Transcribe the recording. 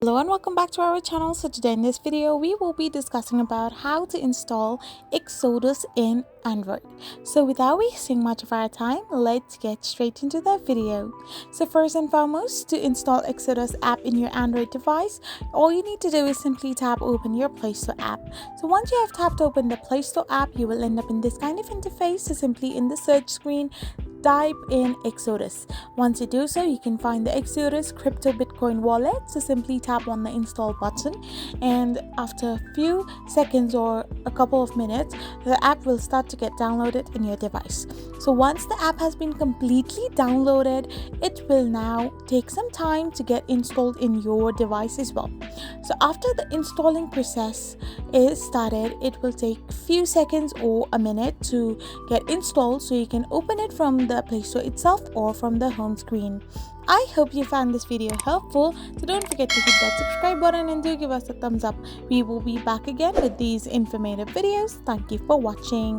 Hello and welcome back to our channel. So today in this video we will be discussing about how to install Exodus in Android. So without wasting much of our time, let's get straight into the video. So first and foremost, to install Exodus app in your Android device, all you need to do is simply tap open your Play Store app. So once you have tapped open the Play Store app, you will end up in this kind of interface. So simply in the search screen, type in Exodus. Once you do so, you can find the Exodus crypto Bitcoin wallet. So simply tap on the install button, and after a few seconds or a couple of minutes, the app will start to get downloaded in your device. So once the app has been completely downloaded, it will now take some time to get installed in your device as well. So after the installing process is started, it will take a few seconds or a minute to get installed, so you can open it from the Play Store itself or from the home screen. I hope you found this video helpful, so don't forget to hit that subscribe button and do give us a thumbs up. We will be back again with these informative videos. Thank you for watching.